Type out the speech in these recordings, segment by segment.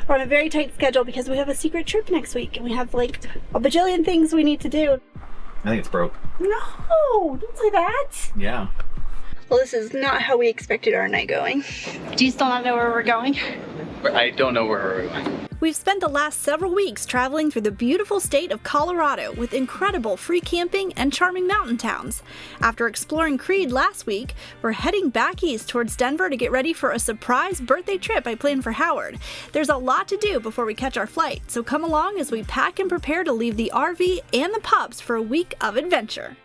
We're on a very tight schedule because we have a secret trip next week and we have like a bajillion things we need to do. I think it's broke. No, don't say that. Yeah. Well, this is not how we expected our night going. Do you still not know where we're going? I don't know where we're going. We've spent the last several weeks traveling through the beautiful state of Colorado with incredible free camping and charming mountain towns. After exploring Creed last week, we're heading back east towards Denver to get ready for a surprise birthday trip I planned for Howard. There's a lot to do before we catch our flight, so come along as we pack and prepare to leave the RV and the pups for a week of adventure.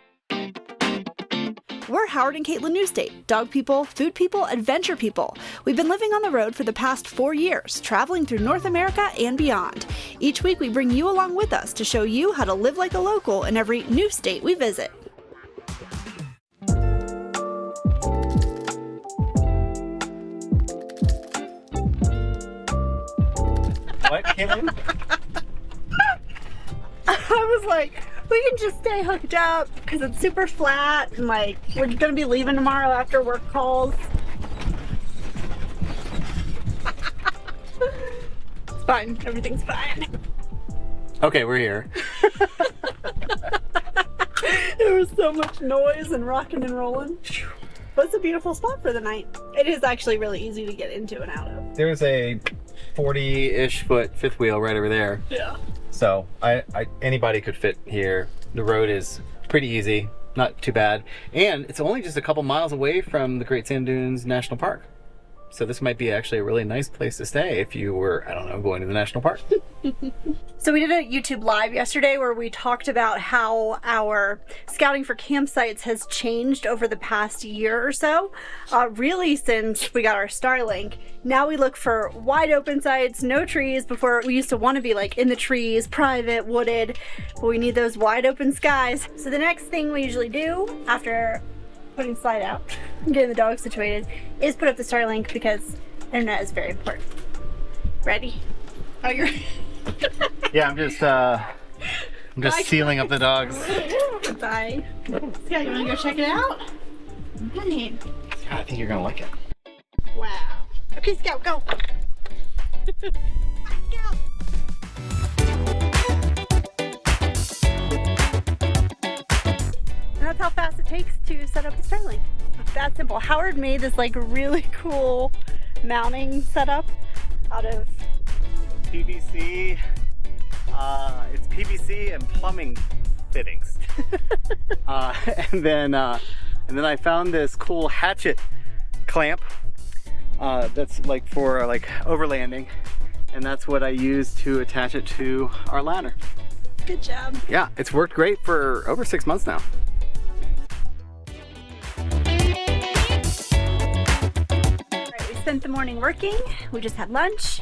We're Howard and Caitlin Newstate, dog people, food people, adventure people. We've been living on the road for the past 4 years, traveling through North America and beyond. Each week we bring you along with us to show you how to live like a local in every new state we visit. What, Caitlin? I was like, we can just stay hooked up because it's super flat and like we're gonna be leaving tomorrow after work calls. It's fine, everything's fine. Okay, we're here. There was so much noise and rocking and rolling. But it's a beautiful spot for the night. It is actually really easy to get into and out of. There's a 40-ish foot fifth wheel right over there. Yeah. So anybody could fit here. The road is pretty easy, not too bad. And it's only just a couple miles away from the Great Sand Dunes National Park. So this might be actually a really nice place to stay if you were, I don't know, going to the national park. So we did a YouTube live yesterday where we talked about how our scouting for campsites has changed over the past year or so. Really since we got our Starlink. Now we look for wide open sites, no trees. Before we used to want to be like in the trees, private, wooded, but we need those wide open skies. So the next thing we usually do after putting slide out and getting the dog situated is put up the Starlink because internet is very important. Ready? Oh, you're Yeah, I'm just sealing up the dogs. Bye. Scott, you wanna go check it out? Honey. I think you're gonna like it. Wow. Okay, Scout, go. Scout. And that's how fast it takes to set up the Starlink. It's that simple. Howard made this like really cool mounting setup out of PVC. It's PVC and plumbing fittings. and then I found this cool hatchet clamp that's like for like overlanding, and that's what I use to attach it to our ladder. Good job. Yeah, it's worked great for over 6 months now. Alright, we spent the morning working. We just had lunch.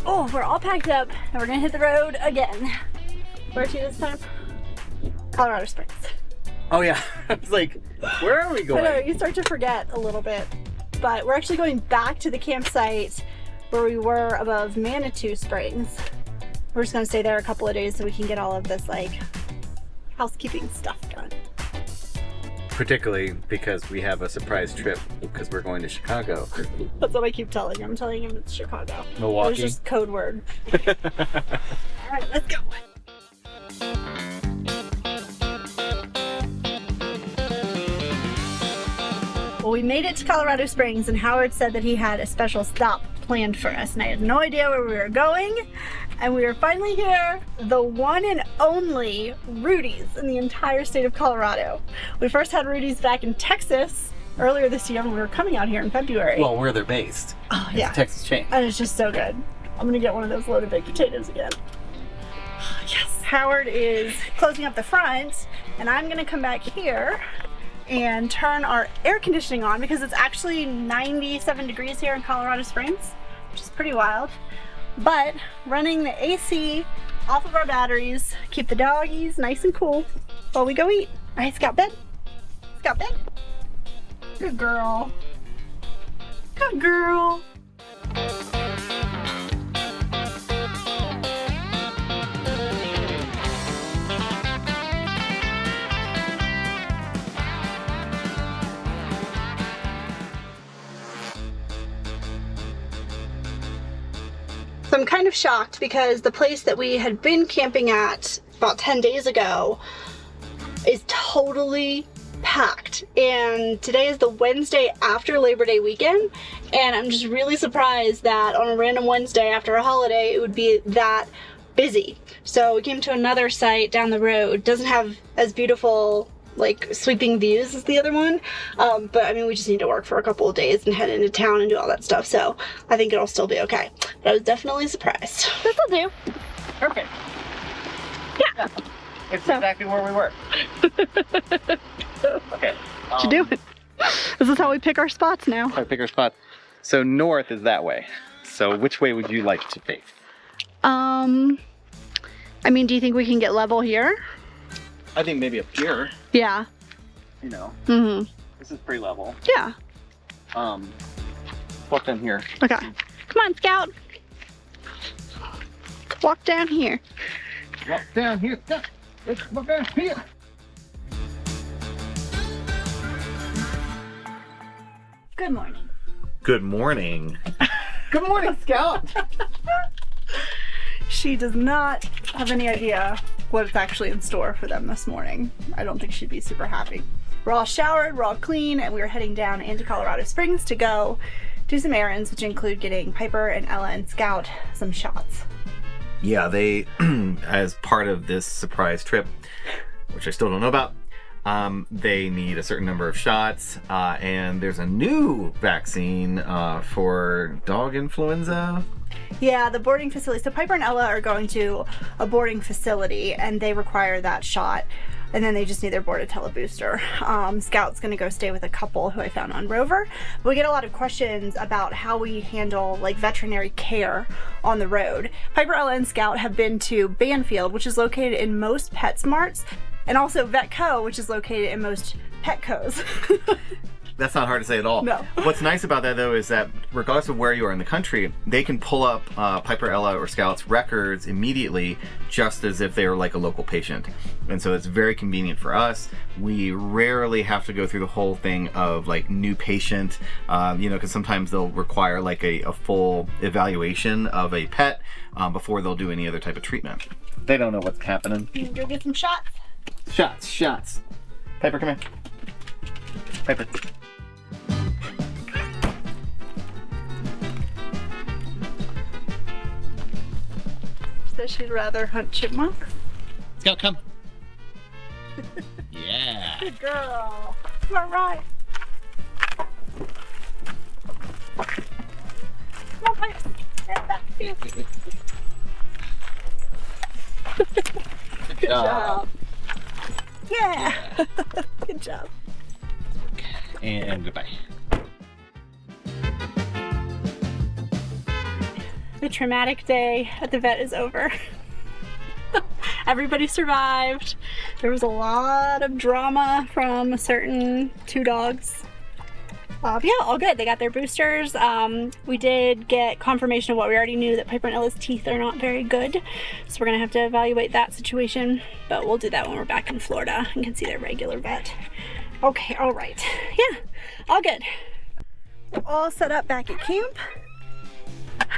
Oh, we're all packed up and we're gonna hit the road again. Where to this time? Colorado Springs. Oh yeah, I was like, where are we I going? know, you start to forget a little bit. But we're actually going back to the campsite where we were above Manitou Springs. We're just gonna stay there a couple of days so we can get all of this like housekeeping stuff done. Particularly because we have a surprise trip because we're going to Chicago. That's what I keep telling him. I'm telling him it's Chicago. Milwaukee. It's just code word. Alright, let's go. Well, we made it to Colorado Springs and Howard said that he had a special stop planned for us and I had no idea where we were going, and we are finally here, the one and only Rudy's in the entire state of Colorado. We first had Rudy's back in Texas earlier this year when we were coming out here in February. Well, where they're based. Oh, It's yeah. a Texas chain. And it's just so good. I'm gonna get one of those loaded baked potatoes again. Yes. Howard is closing up the front and I'm gonna come back here and turn our air conditioning on because it's actually 97 degrees here in Colorado Springs, which is pretty wild. But running the AC off of our batteries, keep the doggies nice and cool while we go eat. All right, Scout bed. Scout bed. Good girl. Good girl. So I'm kind of shocked because the place that we had been camping at about 10 days ago is totally packed, and today is the Wednesday after Labor Day weekend, and I'm just really surprised that on a random Wednesday after a holiday it would be that busy. So we came to another site down the road. Doesn't have as beautiful like sweeping views as the other one, but I mean, we just need to work for a couple of days and head into town and do all that stuff, so I think it'll still be okay. But I was definitely surprised. This'll do. Perfect. Yeah. It's exactly where we were. Okay. What you doing? This is how we pick our spots now. I pick our spot. So north is that way. So which way would you like to face? I mean, do you think we can get level here? I think maybe up here. Yeah. You know. Mm-hmm. This is pretty level. Yeah. Walk down here. Okay. Come on, Scout. Walk down here. Walk down here. Let's walk down here. Good morning. Good morning. Good morning, Scout. She does not have any idea what's actually in store for them this morning. I don't think she'd be super happy. We're all showered, we're all clean, and we're heading down into Colorado Springs to go do some errands, which include getting Piper and Ella and Scout some shots. Yeah, they, as part of this surprise trip, which I still don't know about, they need a certain number of shots, and there's a new vaccine for dog influenza. Yeah, the boarding facility. So Piper and Ella are going to a boarding facility, and they require that shot. And then they just need their Bordetella booster. Scout's gonna go stay with a couple who I found on Rover. We get a lot of questions about how we handle like veterinary care on the road. Piper, Ella, and Scout have been to Banfield, which is located in most PetSmarts, and also Vetco, which is located in most Petcos. That's not hard to say at all. No. What's nice about that, though, is that regardless of where you are in the country, they can pull up Piper, Ella, or Scout's records immediately, just as if they were like a local patient. And so it's very convenient for us. We rarely have to go through the whole thing of like new patient, you know, because sometimes they'll require like a full evaluation of a pet before they'll do any other type of treatment. They don't know what's happening. You can go get some shots. Shots. Piper, come here. Piper. Says she'd rather hunt chipmunks. Scout, come. Yeah. Good girl. You are right. Come on, Piper. Get back here. Good job. Yeah. Good job. And goodbye. The traumatic day at the vet is over. Everybody survived. There was a lot of drama from certain two dogs. Yeah, all good. They got their boosters. We did get confirmation of what we already knew, that Piper and Ella's teeth are not very good. So we're gonna have to evaluate that situation, but we'll do that when we're back in Florida and can see their regular vet. Okay, all right. Yeah, all good. We're all set up back at camp,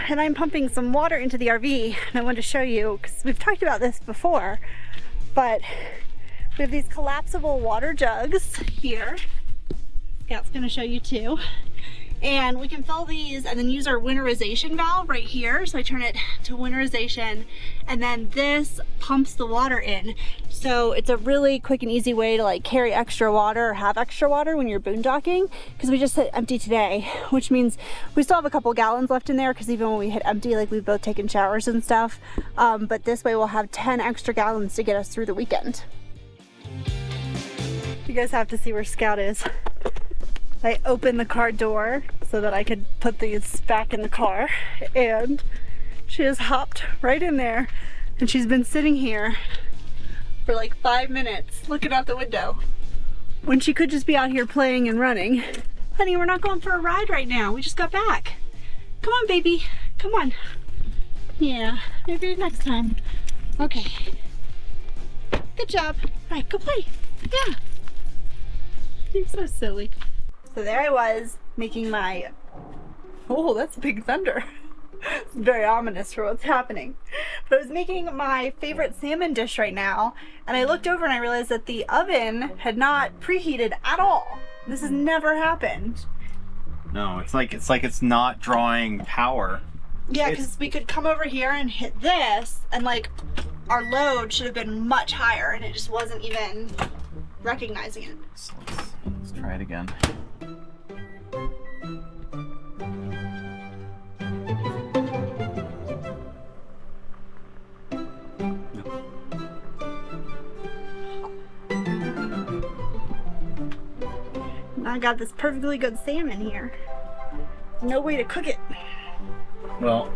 and I'm pumping some water into the RV, and I wanted to show you, because we've talked about this before, but we have these collapsible water jugs here. Scout's gonna show you too. And we can fill these and then use our winterization valve right here. So I turn it to winterization, and then this pumps the water in. So it's a really quick and easy way to like carry extra water or have extra water when you're boondocking, because we just hit empty today, which means we still have a couple gallons left in there, because even when we hit empty, like we've both taken showers and stuff. But this way we'll have 10 extra gallons to get us through the weekend. You guys have to see where Scout is. I opened the car door so that I could put these back in the car, and she has hopped right in there, and she's been sitting here for like 5 minutes looking out the window when she could just be out here playing and running. Honey, we're not going for a ride right now. We just got back. Come on, baby. Come on. Yeah, maybe next time. Okay. Good job. All right, go play. Yeah. You're so silly. So there I was making my, oh, that's big thunder. It's very ominous for what's happening. But I was making my favorite salmon dish right now, and I looked over and I realized that the oven had not preheated at all. This has never happened. No, it's like it's not drawing power. Yeah, because we could come over here and hit this, and like our load should have been much higher, and it just wasn't even recognizing it. So let's try it again. I got this perfectly good salmon here. No way to cook it. Well,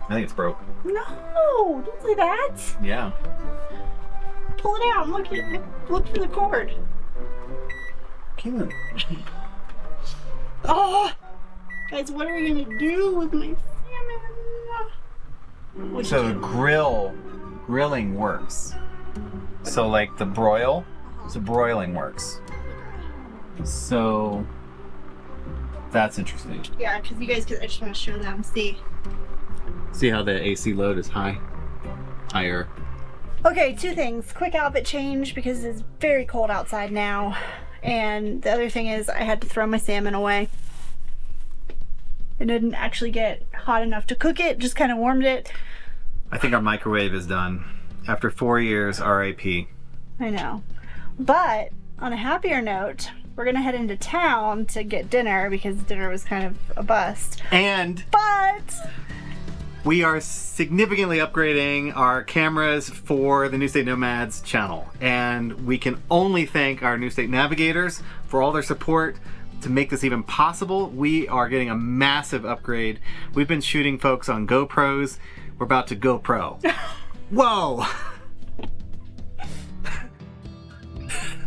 I think it's broke. No, don't say that. Yeah. Pull it out and look for the cord. Caitlin. Oh, guys, what are we gonna do with my salmon? So grilling works. So like the broil, so broiling works. So that's interesting. Yeah, because you guys could. I just want to show them. See how the AC load is higher. Okay, two things. Quick outfit change because it's very cold outside now. And the other thing is I had to throw my salmon away. It didn't actually get hot enough to cook it, just kind of warmed it. I think our microwave is done. After 4 years, RIP. I know. But on a happier note, we're gonna head into town to get dinner because dinner was kind of a bust. But we are significantly upgrading our cameras for the Newstate Nomads channel. And we can only thank our Newstate Navigators for all their support to make this even possible. We are getting a massive upgrade. We've been shooting folks on GoPros. We're about to go pro. Whoa!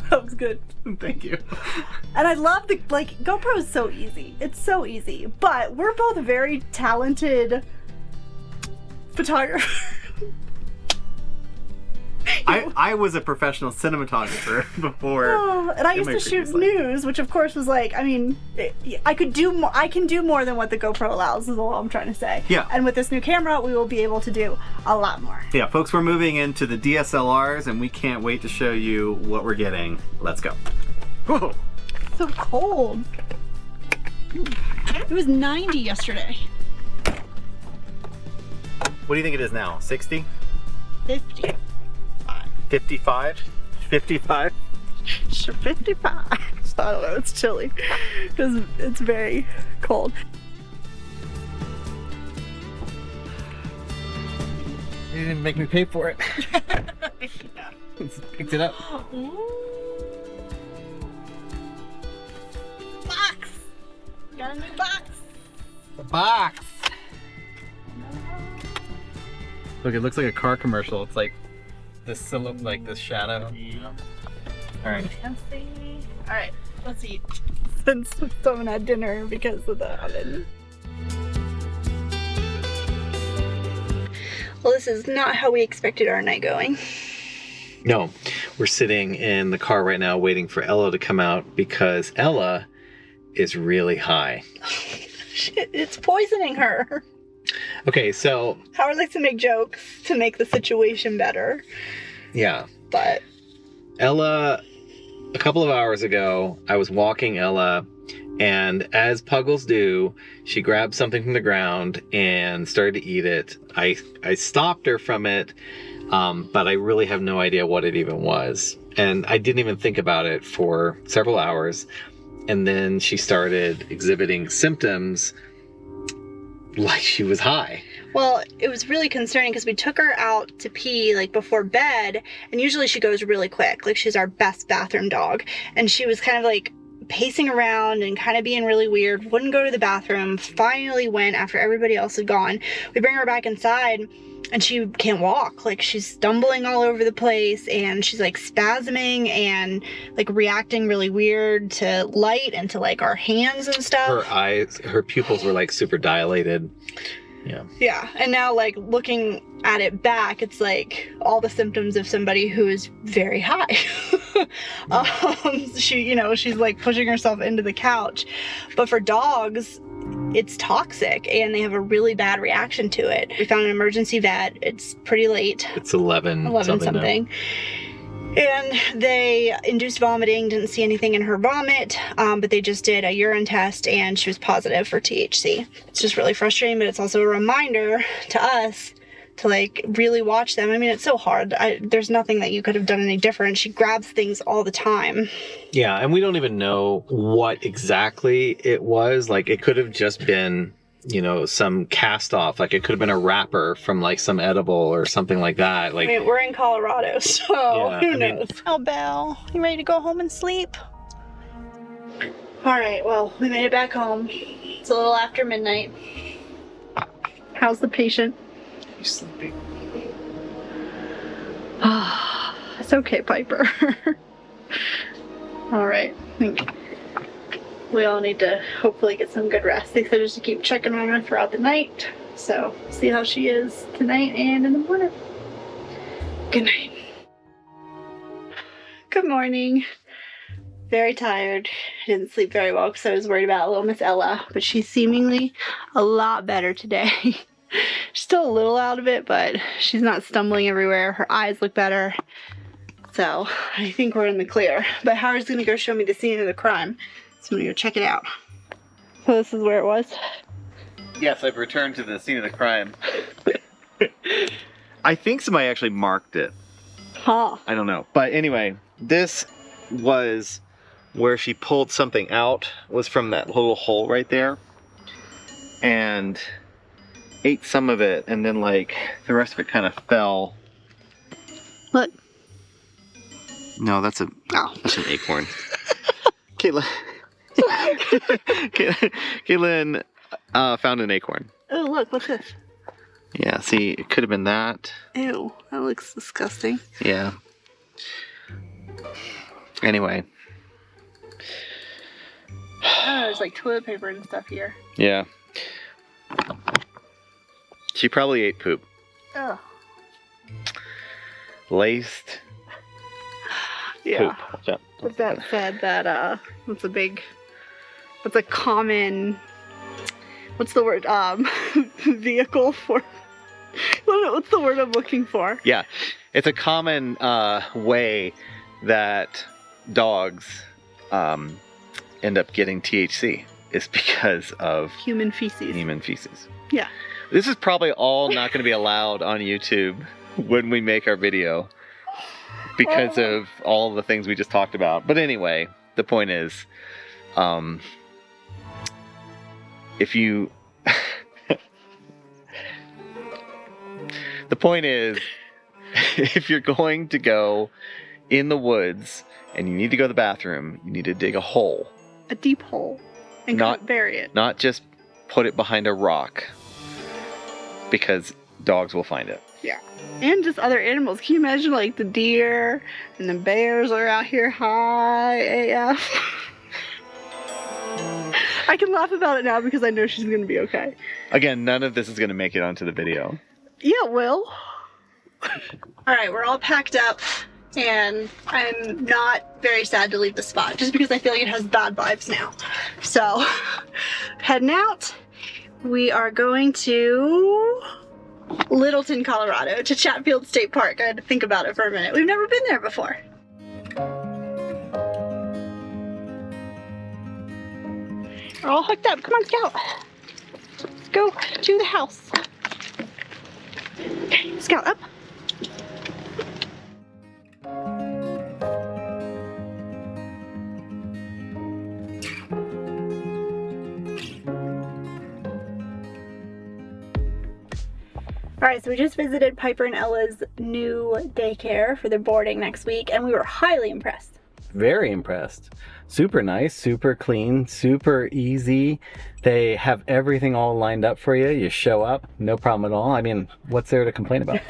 that was good. Thank you. And I love GoPro is so easy. It's so easy. But we're both very talented photographers. I was a professional cinematographer before. And I used to shoot news, which of course was like, I mean, I can do more than what the GoPro allows, is all I'm trying to say. Yeah. And with this new camera, we will be able to do a lot more. Yeah, folks, we're moving into the DSLRs, and we can't wait to show you what we're getting. Let's go. Whoa. So cold. It was 90 yesterday. What do you think it is now? 60? 50. 55? 55? Sure, 55. I don't know, it's chilly. It's very cold. You didn't make me pay for it. Picked it up. Box! Got a new box! The box! Look, it looks like a car commercial. It's like this silhouette, like this shadow. All right. Let's see. All right, let's eat. Since we still haven't had dinner because of the oven. Well, this is not how we expected our night going. No, we're sitting in the car right now waiting for Ella to come out because Ella is really high. Shit, it's poisoning her. Okay, so Howard likes to make jokes to make the situation better. Yeah. But Ella, a couple of hours ago, I was walking Ella, and as puggles do, she grabbed something from the ground and started to eat it. I stopped her from it, but I really have no idea what it even was. And I didn't even think about it for several hours. And then she started exhibiting symptoms like she was high. well, it was really concerning because we took her out to pee like before bed, and usually she goes really quick. Like, she's our best bathroom dog, and she was kind of like pacing around and kind of being really weird, wouldn't go to the bathroom, finally went after everybody else had gone. We bring her back inside and she can't walk. Like, she's stumbling all over the place, and she's like spasming and like reacting really weird to light and to like our hands and stuff. Her eyes, her pupils were like super dilated. Yeah. Yeah. And now, like, looking at it back, it's like all the symptoms of somebody who is very high. She, you know, she's like pushing herself into the couch. But for dogs, it's toxic and they have a really bad reaction to it. We found an emergency vet. It's pretty late. It's 11 something. And they induced vomiting, didn't see anything in her vomit, but they just did a urine test and she was positive for THC. It's just really frustrating, but it's also a reminder to us to like really watch them. I mean, it's so hard. There's nothing that you could have done any different. She grabs things all the time. Yeah, and we don't even know what exactly it was. Like, it could have just been, you know, some cast off. Like, it could have been a wrapper from like some edible or something like that. Like, I mean, we're in Colorado, so Yeah, who knows? Oh, Belle, you ready to go home and sleep? All right, well, we made it back home. It's a little after midnight. How's the patient? he's sleeping. It's okay, Piper. All right. I think we all need to hopefully get some good rest. They said just to keep checking on her throughout the night. So see how she is tonight and in the morning. Good night. Good morning. Very tired. I didn't sleep very well because I was worried about little Miss Ella, but she's seemingly a lot better today. She's still a little out of it, but she's not stumbling everywhere. Her eyes look better. So I think we're in the clear. But Howard's gonna go show me the scene of the crime. So I'm gonna go check it out. So this is where it was. Yes, I've returned to the scene of the crime. I think somebody actually marked it. Huh. I don't know. But anyway, this was where she pulled something out, was from that little hole right there. And ate some of it, and then like the rest of it kind of fell. Look. No, that's an acorn. Caitlin found an acorn. Oh, look, what's this? Yeah, see, it could have been that. Ew, that looks disgusting. Yeah. Anyway. Oh, there's like toilet paper and stuff here. Yeah. She probably ate poop. Oh. Laced Yeah. poop. Yeah. But that said that, what's a common, what's the word, vehicle for, what's the word I'm looking for? Yeah. It's a common way that dogs end up getting THC is because of Human feces. human feces. Yeah. This is probably all not going to be allowed on YouTube when we make our video because of all the things we just talked about. But anyway, the point is, if you... the point is, if you're going to go in the woods and you need to go to the bathroom, you need to dig a hole. A deep hole. And bury it. Not just put it behind a rock. Because dogs will find it. Yeah. And just other animals. Can you imagine like the deer and the bears are out here high AF? I can laugh about it now because I know she's going to be okay. Again, none of this is going to make it onto the video. Yeah, it will. Alright, we're all packed up. And I'm not very sad to leave the spot. Just because I feel like it has bad vibes now. So, heading out. We are going to Littleton, Colorado, to Chatfield State Park. I had to think about it for a minute. We've never been there before. We're all hooked up. Come on, Scout. Let's go to the house. Okay, Scout, up. Alright, so we just visited Piper and Ella's new daycare for their boarding next week, and we were highly impressed. Very impressed. Super nice, super clean, super easy. They have everything all lined up for you. You show up, no problem at all. I mean, what's there to complain about?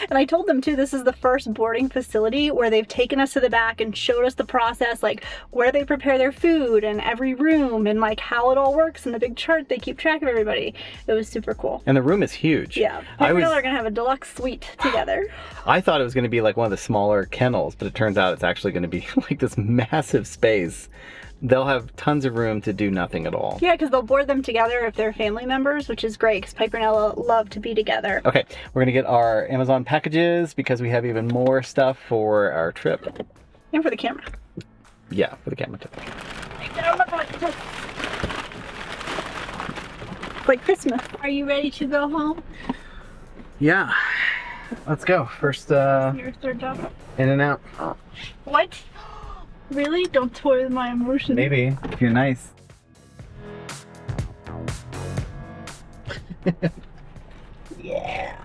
And I told them too, this is the first boarding facility where they've taken us to the back and showed us the process, like where they prepare their food and every room and like how it all works, and the big chart they keep track of everybody. It was super cool. And the room is huge. Yeah, Piper and Ella are gonna have a deluxe suite together. I thought it was going to be like one of the smaller kennels, but it turns out it's actually going to be like this massive space they'll have tons of room to do nothing at all. Yeah, because they'll board them together if they're family members, which is great because Piper and Ella love to be together. Okay, we're gonna get our Amazon packages because we have even more stuff for our trip. And for the camera. Yeah, for the camera too. It's like Christmas. Are you ready to go home? Yeah, let's go. First, Your third job. in and out. What? Really? Don't toy with my emotions. Maybe, if you're nice. Yeah.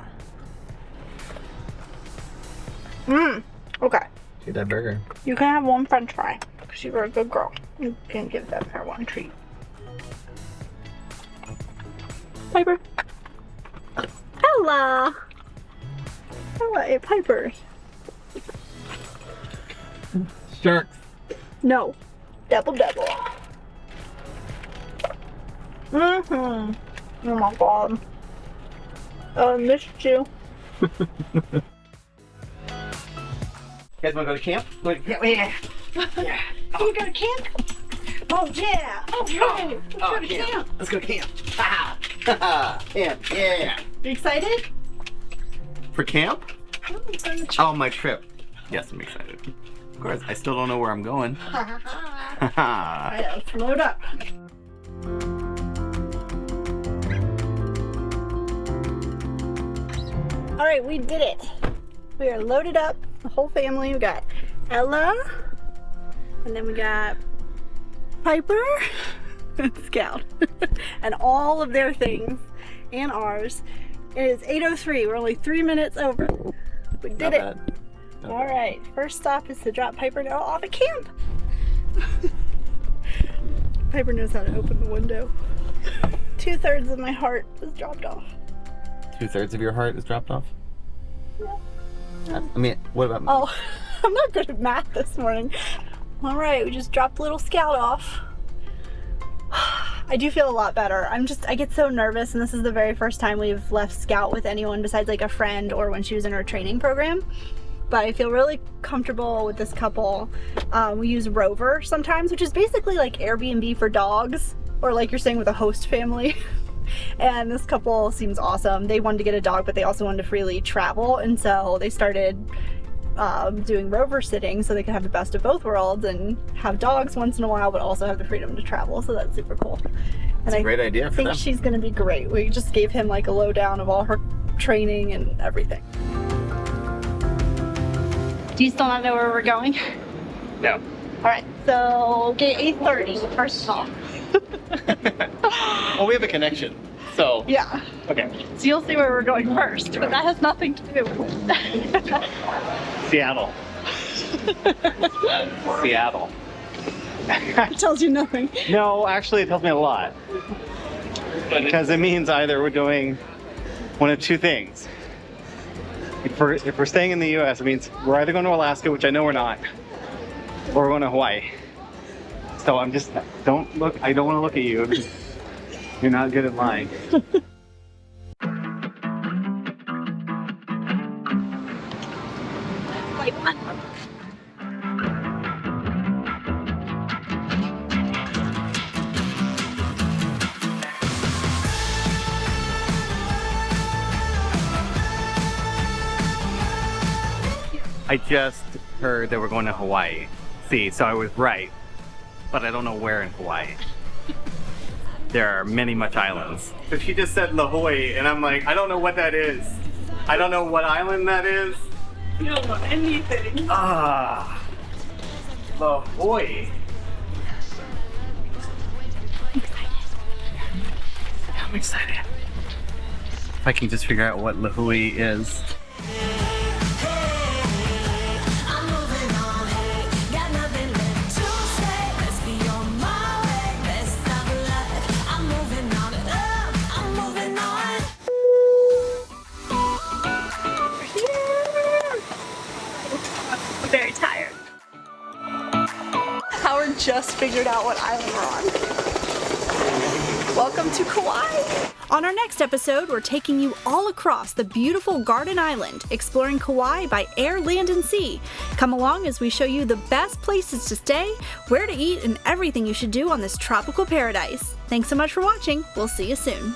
Okay. Eat that burger. You can have one french fry because you were a good girl. You can give them her one treat. Piper. Ella. Ella, Piper. Sharks. No. Double. Oh my god. I missed you. You guys wanna go to camp? Yeah. You go to camp? Oh yeah. Oh yeah. Let's go to camp. Let's go to camp. Camp, yeah. You excited? For camp? Oh, Oh, my trip. Yes, I'm excited. Of course, I still don't know where I'm going. Alright, let's load up. Alright, we did it. We are loaded up, the whole family. We got Ella, and then we got Piper and Scout, and all of their things and ours. It is 8:03. We're only 3 minutes over. We did it. All right. First stop is to drop Piper off at camp. Piper knows how to open the window. 2/3 of my heart is dropped off. 2/3 of your heart is dropped off? Yeah. I mean, what about me? Oh, I'm not good at math this morning. All right, we just dropped little Scout off. I do feel a lot better. I get so nervous, and this is the very first time we've left Scout with anyone besides like a friend or when she was in her training program. But I feel really comfortable with this couple. We use Rover sometimes, which is basically like Airbnb for dogs, or like you're staying with a host family. And this couple seems awesome. They wanted to get a dog, but they also wanted to freely travel, and so they started doing Rover sitting so they could have the best of both worlds and have dogs once in a while, but also have the freedom to travel. So that's super cool. That's a great idea for them. I think she's going to be great. We just gave him like a lowdown of all her training and everything. Do you still not know where we're going? No. All right, so get 8:30 first of all. Well, we have a connection, so. Yeah. Okay. So you'll see where we're going first, but that has nothing to do with it. Seattle. Seattle. It tells you nothing. No, actually, it tells me a lot. Because it means either we're doing one of two things. If we're staying in the U.S., it means we're either going to Alaska, which I know we're not, or we're going to Hawaii. So I'm just, don't look, I don't want to look at you. You're not good at lying. I just heard that we're going to Hawaii. See, so I was right, but I don't know where in Hawaii. There are many much islands. But she just said La Hawaii, and I'm like, I don't know what that is. I don't know what island that is. You don't know anything. Ah, La Hawaii. I'm excited. If I can just figure out what La Hawaii is. Very tired. Howard just figured out what island we're on. Welcome to Kauai. On our next episode, we're taking you all across the beautiful Garden Island, exploring Kauai by air, land, and sea. Come along as we show you the best places to stay, where to eat, and everything you should do on this tropical paradise. Thanks so much for watching. We'll see you soon.